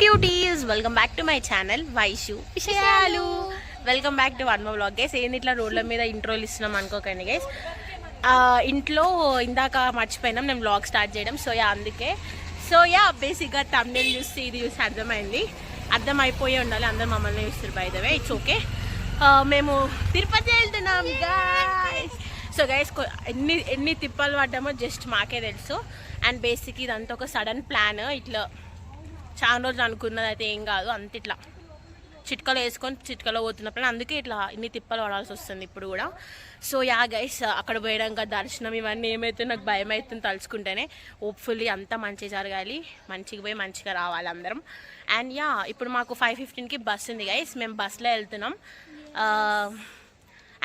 Cuties welcome back to my channel Vaishu విషయాలు. Welcome back to one more vlog guys. ఏంది ఇట్లా రోడ్ల మీద ఇంట్రోలు ఇస్తున్నాం అనుకోకండి గైస్. ఇంట్లో ఇందాక మర్చిపోయినాం నేను వ్లాగ్ స్టార్ట్ చేయడం. అందుకే బేసిక్గా థంబ్నెయిల్ చూసి ఇది చూసి అర్థమైపోయి ఉండాలి. అందరు మమ్మల్ని చూస్తారు by the way. It's okay. మేము తిరుపతి వెళ్తున్నాం గైస్. గైస్ ఎన్ని తిప్పలు పడ్డామో జస్ట్ మాకే తెలుసు. అండ్ బేసిక్ ఇదంతా ఒక సడన్ ప్లాన్. ఇట్లా చాలా రోజులు అనుకున్నది అయితే ఏం కాదు, అంత ఇట్లా చిట్కలో వేసుకొని చిట్కలో పోతున్నప్పుడు అందుకే ఇట్లా ఇన్ని తిప్పలు పడాల్సి వస్తుంది ఇప్పుడు కూడా. గైస్ అక్కడ పోయాక దర్శనం ఇవన్నీ ఏమైతే నాకు భయం అవుతుంది తలుచుకుంటేనే. హోప్ఫుల్లీ అంతా మంచిగా జరగాలి, మంచిగా పోయి మంచిగా రావాలి అందరం. అండ్ ఇప్పుడు మాకు 5:15కి బస్ ఉంది గైస్. మేము బస్లో వెళ్తున్నాం.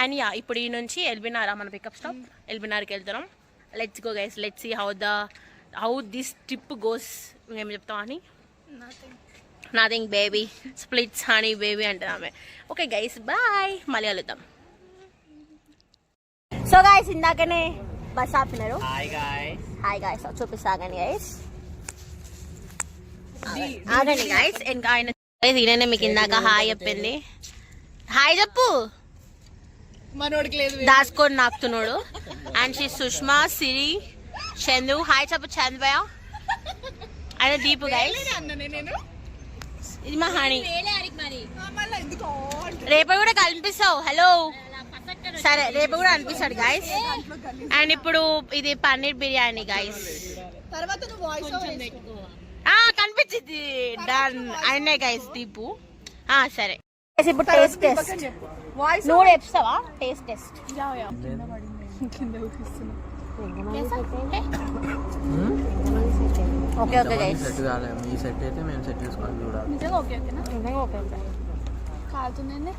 అండ్ ఇప్పుడు ఈ నుంచి ఎల్బీనార్ మన పికప్ స్టాప్ ఎల్బీనార్కి వెళ్తున్నాం. Let's go guys, let's see how this trip goes. ఏం చెప్తాం అని నథింగ్ బేబీ స్ప్లిట్స్ హనీ బేబీ అంటారు ఆమె. ఓకే గైస్ బాయ్, మళ్ళీ కలుద్దాం. గైస్ ఇందాకనే బస్ ఆపినారు. హాయ్ గైస్ చూపిస్తాగండి గైస్. ఆగండి గైస్. ఇంకా ఆయన ఈయననే మీకు ఇందాక హాయ్ చెప్పింది. హాయ్ చెప్పు. దాచుకొని నాకుతున్నాడు. And she Sushma Siri Chandu. Hi చెప్పు చంద్ భయ. ఆయన దీపు గైస్. ఇది మా హనీ. రేపు కూడా కనిపిస్తావు. హలో సరే రేపు కూడా అనిపిస్తాడు గైస్. అండ్ ఇప్పుడు ఇది పన్నీర్ బిర్యానీ గైస్. కనిపించింది డన్. ఆయనే గైస్ దీపు. సరే ఇప్పుడు టేస్ట్ టెస్ట్ నువ్వు చెప్తావా? Taste test okay okay guys. Set కాలే మీ సెట్ అయితే మేము సెట్ చేసుకోవాలి చూడాలి. నిజంగా ఓకే ఓకేనా? నిజంగా ఓకే ఓకే. కాలుతుందండి.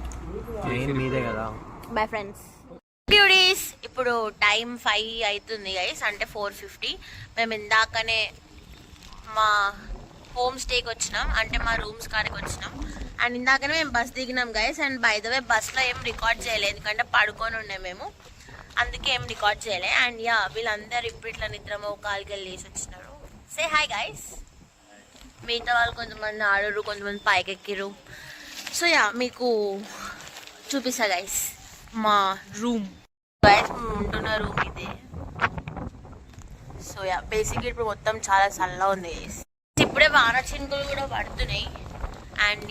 మెయిన్ మీదే కదా. Bye friends. బ్యూటీస్ ఇప్పుడు టైం 5 అవుతుంది గైస్, అంటే 4:50. మేము ఇందాకనే మా హోమ్ స్టేకి వచ్చినాం, అంటే మా రూమ్స్ కాడికి వచ్చినాం. అండ్ ఇందాకనే మేము బస్ దిగినాం guys. And by the way బస్లో ఏం రికార్డ్ చేయలేదు, ఎందుకంటే పడుకొని ఉండే మేము, అందుకే ఏం రికార్డ్ చేయలే. అండ్ వీళ్ళందరూ ఇప్పుడు ఇట్లా నిద్రమో కాలికి వెళ్ళి లేచి వచ్చినారు. Say hi guys. మిగతా వాళ్ళు కొంతమంది ఆడరు, కొంతమంది పైకి ఎక్కిరు. మీకు చూపిస్తా గైస్ మా రూమ్. గైస్ మేము ఉంటున్న రూమ్ ఇదే. బేసిక్గా ఇప్పుడు మొత్తం చాలా చల్లగా ఉంది గైస్. ఇప్పుడే వాన చినుకులు కూడా పడుతున్నాయి. అండ్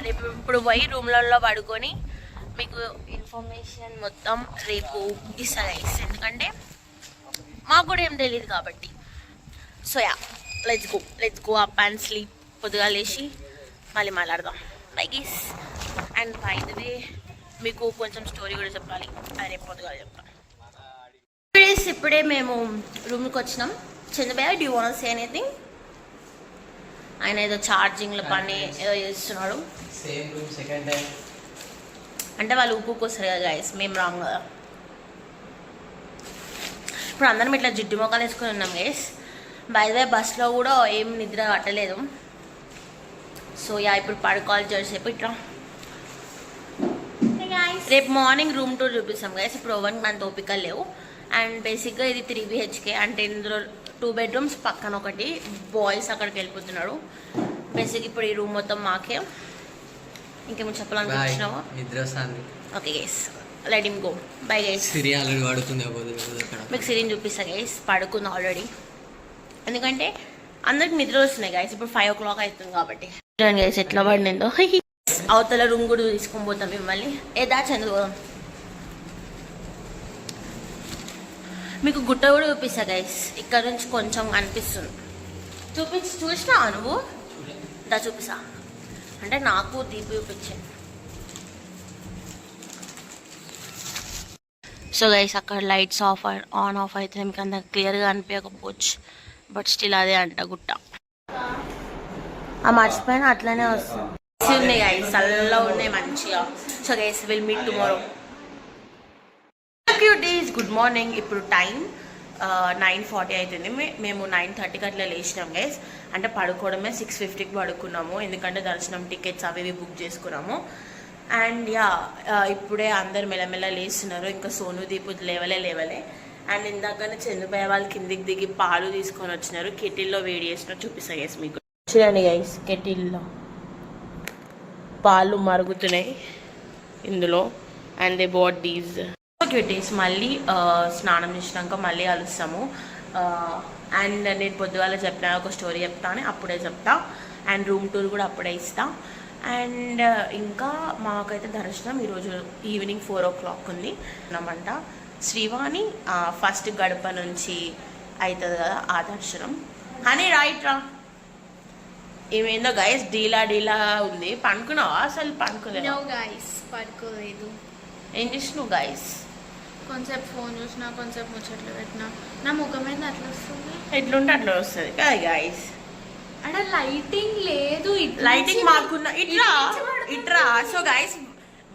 రేపు ఇప్పుడు పోయి రూమ్లలో పడుకొని మీకు ఇన్ఫర్మేషన్ మొత్తం రేపు ఇస్తా గైస్, ఎందుకంటే మాకు కూడా ఏం తెలియదు కాబట్టి. Let's go up and sleep. పొద్దుగా లేచి మళ్ళీ మాట్లాడదాం bye guys. And by the వే మీకు కొంచెం స్టోరీ కూడా చెప్పాలి, అది రేపు పొద్దుగా చెప్తాను. ఇప్పుడే మేము రూమ్కి వచ్చినాం. Chandrabhai do you want say anything? ఆయన ఏదో ఛార్జింగ్ల పని ఏదో చేస్తున్నాడు. అంటే వాళ్ళు ఊపుకొస్తారు కదా గైస్, మేము రాంగ్ కదా. ఇప్పుడు అందరం ఇట్లా జిడ్డు మొక్కలు వేసుకొని ఉన్నాం గైస్. బై ద వే బస్లో కూడా ఏం నిద్ర పట్టలేదు. ఇప్పుడు పడుకోవాలి జర్సేపు ఇట్లా. రేపు మార్నింగ్ రూమ్ టూర్ చూపిస్తాం గైస్. ఇప్పుడు ఓవెన్ మన ఓపిక లేవు. అండ్ బేసిక్గా ఇది 3 BHK, అంటే ఇందులో 2 bedrooms, పక్కన ఒకటి. బాయ్స్ అక్కడికి వెళ్ళిపోతున్నాడు. బేసిక్ ఇప్పుడు ఈ రూమ్ మొత్తం మాకే. ఇంకేమో చెప్పాలనుకుంటున్నావా? Okay guys, let him go. Bye guys. మీకు సిరిని చూపిస్తా గైస్, పడుకుంది ఆల్రెడీ. ఎందుకంటే అందరికి నిద్ర వస్తున్నాయి గైస్. ఇప్పుడు 5 o'clock అవుతుంది కాబట్టి. గైస్ ఎట్లా పడిందో. అవతల రూమ్ కూడా తీసుకొని పోతాం మిమ్మల్ని. చంద్ర పోదాం. మీకు గుట్ట కూడా చూపిస్తా గైస్. ఇక్కడ నుంచి కొంచెం అనిపిస్తుంది. చూసినావా నువ్వు? చూపిస్తా అంటే నాకు దీపు చూపించాను. గైస్ అక్కడ లైట్స్ ఆన్ ఆఫ్ అయితే మీకు అంత క్లియర్గా అనిపించకపోవచ్చు, బట్ స్టిల్ అదే అంట గుట్ట. మర్చిపోయినా అట్లనే వస్తుంది. ఉన్నాయి గైస్, చల్లగా ఉన్నాయి మంచిగా. Guys will meet tomorrow. Cuties good morning. ఇప్పుడు టైం 9:40 అవుతుంది. మేము 9:30కి అట్లా లేచినాం గైస్. అంటే పడుకోవడమే 6:50కి పడుకున్నాము, ఎందుకంటే దర్శనం టికెట్స్ అవి బుక్ చేసుకున్నాము. అండ్ ఇప్పుడే అందరు మెల్లమెల్ల లేస్తున్నారు. ఇంకా సోను దీపు లేవలే. అండ్ ఇందాకనే చంద్రబాయ్ వాళ్ళు కిందికి దిగి పాలు తీసుకొని వచ్చినారు. కెటిల్లో వేడి చేసినా చూపిస్తా గైస్ మీకు. చూడండి గైస్ కెటిల్లో పాలు మరుగుతున్నాయి ఇందులో. And they bought these cuties. మళ్ళీ స్నానం చేసినాక మళ్ళీ కలుస్తాము. అండ్ నేను పొద్దుగాల చెప్పిన ఒక స్టోరీ చెప్తాను, అప్పుడే చెప్తా. అండ్ రూమ్ టూర్ కూడా అప్పుడే ఇస్తా. అండ్ ఇంకా మాకైతే దర్శనం ఈరోజు ఈవినింగ్ 4 o'clock ఉంది అన్నమాట. శ్రీవాణి ఫస్ట్ గడప నుంచి అవుతుంది కదా ఆ దర్శనం. అని రైట్ రా. ఏమైందో గైస్ డీలా డీలా ఉంది. పనుకున్నావా? అసలు పనుకోలేదు. నో గైస్ పడుకోలేదు. ఏం చేసినావు గైస్? కొంచెంసేపు ఫోన్ చూసినా, కొంచెంసేపు ముచ్చట్లు పెట్టినా. నా ముఖం మీద అట్లా వస్తుంది. ఎట్లుంటే అట్లా వస్తుంది కదా గైస్. అక్కడ లైటింగ్ లేదు. లైటింగ్ మాకున్న ఇట్రా. సో గైస్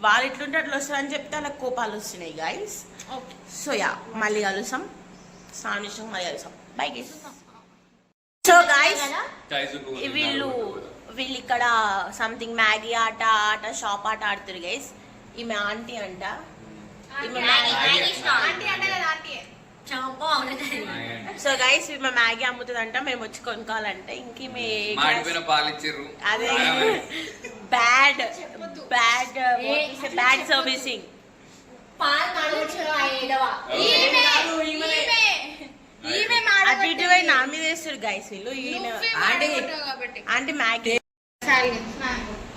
వాళ్ళు ఇట్లుంటే అట్లా వస్తుంది అని చెప్తే అలా కోపాలు వస్తున్నాయి గైస్. సో యా మళ్ళీ కలుసాం. స్నానం మళ్ళీ కలుసాం. Bye guys. సో గైస్ వీళ్ళు ఇక్కడ సంథింగ్ మ్యాగీ ఆట షాప్ ఆట ఆడుతారు గైస్. ఈమె ఆంటీ అంట. సో గైస్ ఈమె మ్యాగీ అమ్ముతుందంట. మేము వచ్చి కొనుక్కోవాలంటే ఇంక అదే బ్యాడ్ సర్వీసింగ్. అటు ఇటు నా మీద వేస్తారు గైస్ వీళ్ళు.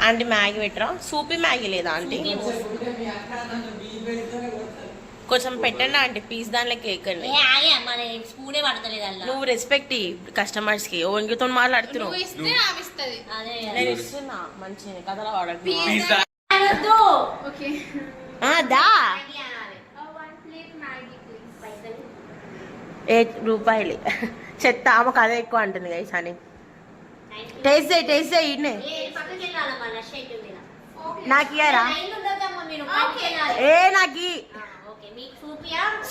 ఆంటీ మ్యాగీ పెట్టరా? సూపీ మ్యాగీ లేదా ఆంటీ? కొంచెం పెట్టండి ఆంటీ పీస్ దానిలోకి వేయకండి. నువ్వు రెస్పెక్ట్ కస్టమర్స్ కి. ఓంగితో మాట్లాడుతున్నావు. నేను ఇస్తున్నా మంచి కథలో వాడకు. దా ₹8 చెత్త. ఆమెకు అదే ఎక్కువ అంటుంది గైస్ అని. టేస్ట్ చేయి ఇన్నే. నాకు ఇయ్యారా? నాకు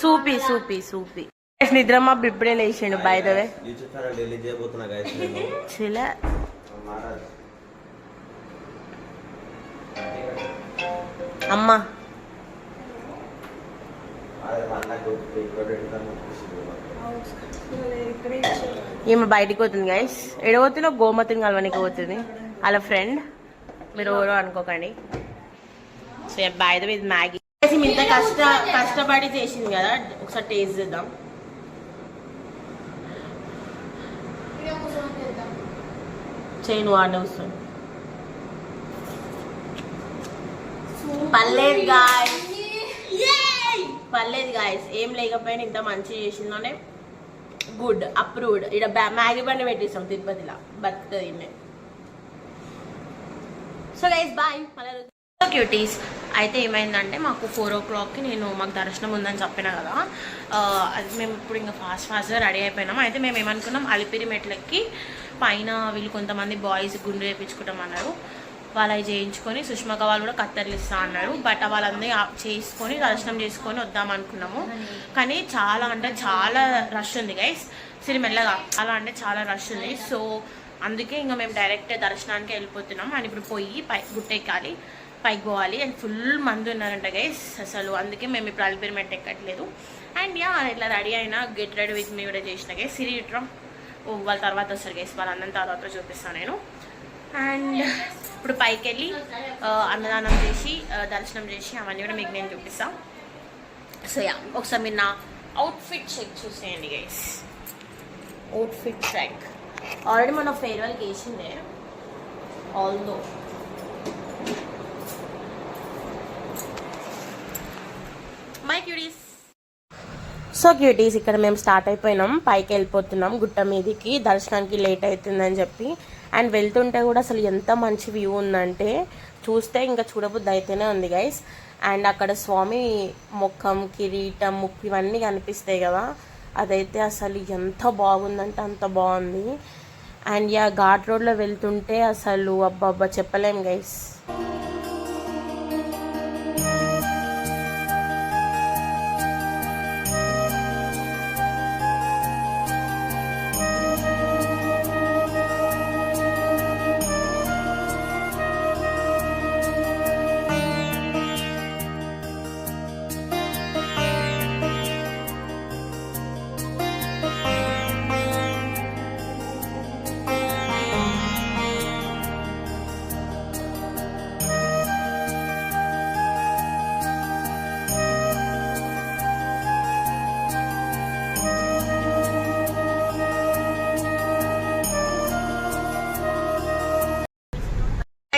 సూపీ. నిద్రమా ఇప్పుడే లేచిండు బై ద వే. చిలా అమ్మా ఈమె బయటికి పోతుంది గైస్. ఎడబోతున్నా గోమతిని కలవనికి పోతుంది వాళ్ళ ఫ్రెండ్. మీరు ఎవరో అనుకోకండి. సో బై ద వే ఇది మ్యాగీ. ఇంత కష్టపడి చేసింది కదా, ఒకసారి టేస్ట్ చేద్దాం. చేయను వాడిని వస్తుంది. పర్లేదు గాయస్. ఏం లేకపోయినా ఇంత మంచిగా చేసిందోనే గుడ్ అప్రూవ్డ్. ఇక్కడ మ్యాగీ బండి పెట్టిస్తాం తిరుపతిలో. బతుకుతుంది. So guys bye. క్యూటీస్. అయితే ఏమైందంటే మాకు 4 o'clockకి మాకు దర్శనం ఉందని చెప్పినా కదా. అది మేము ఇప్పుడు ఇంకా ఫాస్ట్గా రెడీ అయిపోయినాం. అయితే మేము ఏమనుకున్నాం అలిపిరి మెట్లకి పైన వీళ్ళు కొంతమంది బాయ్స్ గుండు వేయించుకుంటామన్నారు. వాళ్ళు అవి చేయించుకొని సుష్మక వాళ్ళు కూడా కత్తెరలు ఇస్తా అన్నారు. బట్ వాళ్ళందరూ చేసుకొని దర్శనం చేసుకొని వద్దాం అనుకున్నాము. కానీ చాలా అంటే చాలా రష్ ఉంది గైస్. సిరిమెల్లగా అలా అంటే చాలా రష్ ఉంది. సో అందుకే ఇంకా మేము డైరెక్ట్ దర్శనానికి వెళ్ళిపోతున్నాం. అని ఇప్పుడు పోయి గుట్టెక్కాలి, పైకి పోవాలి. అండ్ ఫుల్ మంది ఉన్నారంట గైస్ అసలు. అందుకే మేము ఇప్పుడు అలిపిరి మెట్టు ఎక్కట్లేదు. అండ్ యా ఇట్లా రెడీ అయినా గెట్ రెడీ విత్ మీ కూడా చేసిన గైస్. సిరి ఇట్రం వాళ్ళ తర్వాత వస్తారు గైస్. వాళ్ళందరి తర్వాత చూపిస్తాను నేను. అండ్ ఇప్పుడు పైకి వెళ్ళి అన్నదానం చేసి దర్శనం చేసి అవన్నీ కూడా మీకు నేను చూపిస్తాను. సో యా ఒకసారి మీరు నా అవుట్ఫిట్ చెక్ చూసేయండి గైస్. అవుట్ఫిట్ చెక్ ఆల్రెడీ మన ఫేర్వెల్కి వేసిందే. Although my cuties. So cuties ఇక్కడ మేము స్టార్ట్ అయిపోయినాం. పైకి వెళ్ళిపోతున్నాం గుట్ట మీదకి. దర్శనానికి లేట్ అవుతుందని చెప్పి. అండ్ వెళ్తుంటే కూడా అసలు ఎంత మంచి వ్యూ ఉందంటే చూస్తే ఇంకా చూడబుద్ధి అయితేనే ఉంది గైస్. అండ్ అక్కడ స్వామి ముఖం, కిరీటం, ముక్కు ఇవన్నీ కనిపిస్తాయి కదా. అదైతే అసలు ఎంత బాగుందంటే అంత బాగుంది. అండ్ యా ఘాట్ రోడ్లో వెళ్తుంటే అసలు అబ్బబ్బా చెప్పలేం గైస్.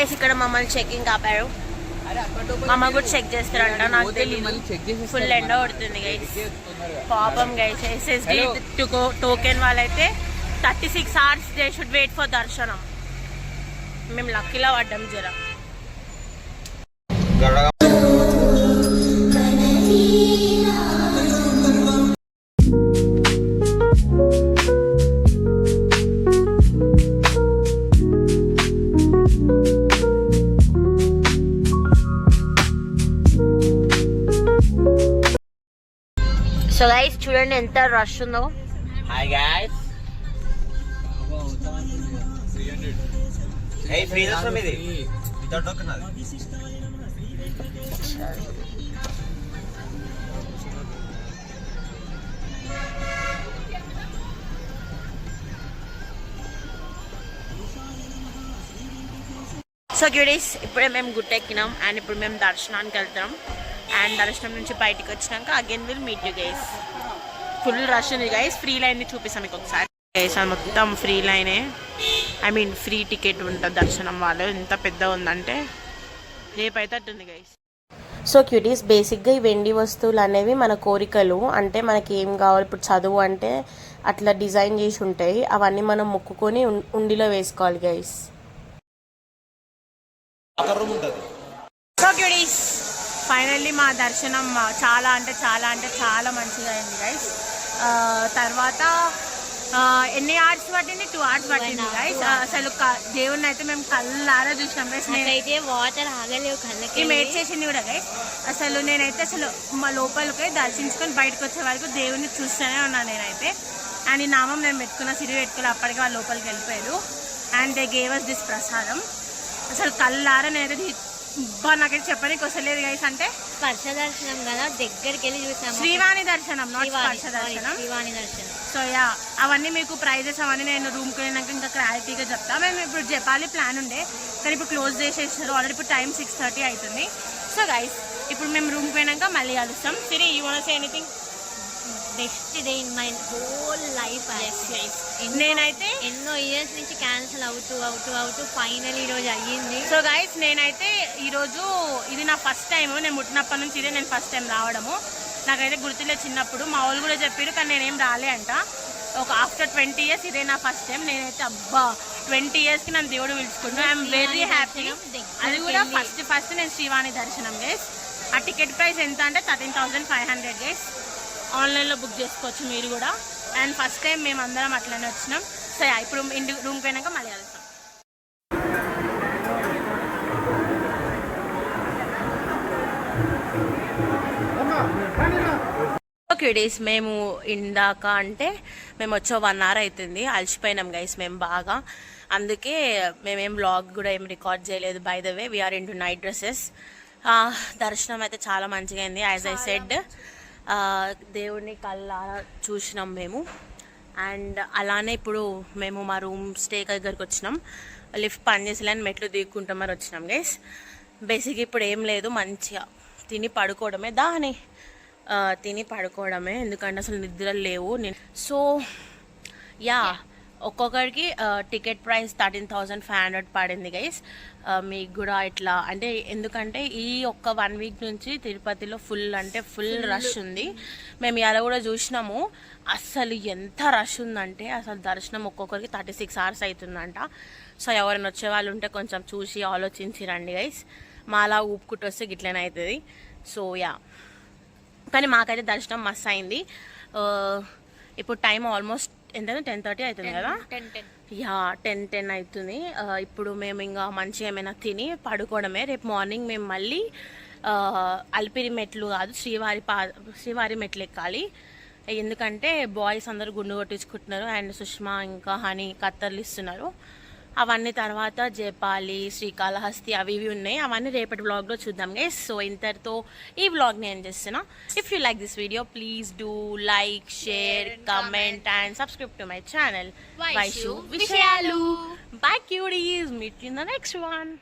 గైస్ ఇక్కడ మమ్మల్ని చెకింగ్ ఆపారు. మమ్మ కూడా చెక్ చేస్తారంట, నాకు తెలియదు. ఫుల్ ఎండ కొడుతుంది గైస్, పాపం గైస్. SSD టోకెన్ వాళ్ళైతే 36 hours they should wait for darshanam. మేము లక్కీలా పడ్డాం జర. సో గైస్ చూడండి ఎంత రష్ ఉందో. Hi guys. ఏ ఫ్రీ దర్శనం ఇది వితౌట్ టోకెన్ అది. సో క్యూడీస్ ఇప్పుడే మేము గుట్టెక్కినాం అండ్ ఇప్పుడు మేము దర్శనానికి వెళ్తున్నాం. అండ్ దర్శనం నుంచి బయటికి వచ్చినాక again will meet you guys. Full rush ఉంది గైస్. ఫ్రీ లైన్ చూపిస్తాం మీకు ఒకసారి గైస్. అది మొత్తం ఫ్రీ లైనే, ఐ మీన్ ఫ్రీ టికెట్ ఉంటుంది దర్శనం వాళ్ళు. ఎంత పెద్ద ఉందంటే రేపైతే అట్టుంది గైస్. సో క్యూటీస్ బేసిక్గా ఈ వెండి వస్తువులు అనేవి మన కోరికలు, అంటే మనకి ఏం కావాలి. ఇప్పుడు చదువు అంటే అట్లా డిజైన్ చేసి ఉంటాయి, అవన్నీ మనం మొక్కుకొని ఉండిలో వేసుకోవాలి గైస్. సో క్యూటీస్ ఫైనల్లీ మా దర్శనం చాలా అంటే చాలా మంచిగా అయింది గైస్. తర్వాత ఎన్ని అవర్స్ పట్టింది? 2 hours పట్టింది గైస్. అసలు దేవుణ్ణి అయితే మేము కళ్ళారా చూసినాం గైస్. నేనైతే వాటర్ ఆగలేవు కళ్ళకి. మేడ్ చేసింది కూడా గైస్. నేనైతే మా లోపలికి దర్శించుకొని బయటకు వచ్చే వరకు దేవుణ్ణి చూస్తూనే ఉన్నాను నేనైతే. అండ్ ఈ నామం నేను పెట్టుకున్న, సిరి పెట్టుకుని అప్పటికి వాళ్ళు లోపలికి వెళ్ళిపోయారు. And they gave us this ప్రసాదం. అసలు కళ్ళారా నేనైతే నాకైతే చెప్పడానికి వస్తలేదు గైస్. అంటే స్పర్శ దర్శనం కదా, దగ్గరికి వెళ్ళి చూసాం. శ్రీవాణి దర్శనం, నాట్ స్పర్శ దర్శనం. శ్రీవాణి దర్శనం. సో యా అవన్నీ మీకు ప్రైజెస్ అవన్నీ నేను రూమ్కి వెళ్ళినాక ఇంకా క్లారిటీగా చెప్తా. మేము ఇప్పుడు చెప్పాలి ప్లాన్ ఉండే, కానీ ఇప్పుడు క్లోజ్ చేసేసారు ఆల్రెడీ. ఇప్పుడు టైం 6:30 అవుతుంది. సో గైస్ ఇప్పుడు మేము రూమ్కి పోయినాక మళ్ళీ కలుస్తాం. Siri you want say anything? Best day in my whole life. నేనైతే ఎన్నో ఇయర్స్ నుంచి క్యాన్సిల్ అవుతూ ఫైనల్ ఈ రోజు అయ్యింది. సో గైస్ నేనైతే ఈరోజు ఇది నా ఫస్ట్ టైం. నేను పుట్టినప్పటి నుంచి ఇదే నేను ఫస్ట్ టైం రావడము. నాకైతే గుర్తులేదు చిన్నప్పుడు, మా వాళ్ళు కూడా చెప్పారు, కానీ నేనేం రాలే అంట. ఒక ఆఫ్టర్ 20 years ఇదే నా ఫస్ట్ టైం. నేనైతే అబ్బా 20 yearsకి నన్ను దేవుడు పిలుచుకుంటున్నాను. I'm very happy. అది కూడా ఫస్ట్ నేను శ్రీవాణి దర్శనం గైస్. ఆ టికెట్ ప్రైస్ ఎంత అంటే 13,500 గైస్. ఆన్లైన్లో బుక్ చేసుకోవచ్చు మీరు కూడా. అండ్ ఫస్ట్ టైం మేము అందరం అట్లనే వచ్చినాం. సో ఇప్పుడు రూమ్కి పోయినాక మళ్ళీ కలుస్తాం. ఓకే డేస్ మేము ఇందాక అంటే మేము వచ్చే 1 hour అవుతుంది. అలసిపోయినాం గైస్ మేము బాగా, అందుకే మేమేం వ్లాగ్ కూడా ఏం రికార్డ్ చేయలేదు. By the way we're in two night dresses. దర్శనం అయితే చాలా మంచిగా అయింది. యాజ్ ఐ సెడ్ దేవుడిని కళ్ళారా చూసినాం మేము. అండ్ అలానే ఇప్పుడు మేము మా రూమ్ స్టే దగ్గరికి వచ్చినాం. లిఫ్ట్ పనిచేసేలాని మెట్లు దిగుకుంటాం మరి వచ్చినాం గైస్. బేసిక్ ఇప్పుడు ఏం లేదు, మంచిగా తిని పడుకోవడమే. తిని పడుకోవడమే, ఎందుకంటే అసలు నిద్రలు లేవు. సో యా ఒక్కొక్కరికి టికెట్ ప్రైస్ 13,500 పడింది గైస్. మీకు కూడా ఇట్లా అంటే ఎందుకంటే ఈ ఒక్క 1 week నుంచి తిరుపతిలో ఫుల్ అంటే ఫుల్ రష్ ఉంది. మేము ఇలా కూడా చూసినాము. అసలు ఎంత రష్ ఉందంటే అసలు దర్శనం ఒక్కొక్కరికి 36 hours అవుతుందంట. సో ఎవరైనా వచ్చే వాళ్ళు ఉంటే కొంచెం చూసి ఆలోచించి రండి గైస్. మాలా ఊపుకుంటూ వస్తే గిట్లనే అవుతుంది. సో యా కానీ మాకైతే దర్శనం మస్తు అయింది. ఇప్పుడు టైం ఆల్మోస్ట్ ఎంత 10:30 అవుతుంది కదా. 10 అవుతుంది. ఇప్పుడు మేము ఇంకా మంచిగా ఏమైనా తిని పడుకోవడమే. రేపు మార్నింగ్ మేము మళ్ళీ అల్పిరి మెట్లు కాదు శ్రీవారి మెట్లు ఎక్కాలి. ఎందుకంటే బాయ్స్ అందరూ గుండు కొట్టించుకుంటున్నారు. అండ్ సుష్మా ఇంకా హనీ కత్తర్లు ఇస్తున్నారు. అవన్నీ తర్వాత జపాలి శ్రీకాళహస్తి అవి ఇవి ఉన్నాయి. అవన్నీ రేపటి వ్లాగ్లో చూద్దాం గైస్. సో ఇంతటితో ఈ వ్లాగ్ని ఏం చేస్తున్నా. If you like this video please do like, share, comment and subscribe to my channel Vaishu విషయాలు. Bye cuties, meet you in the next one.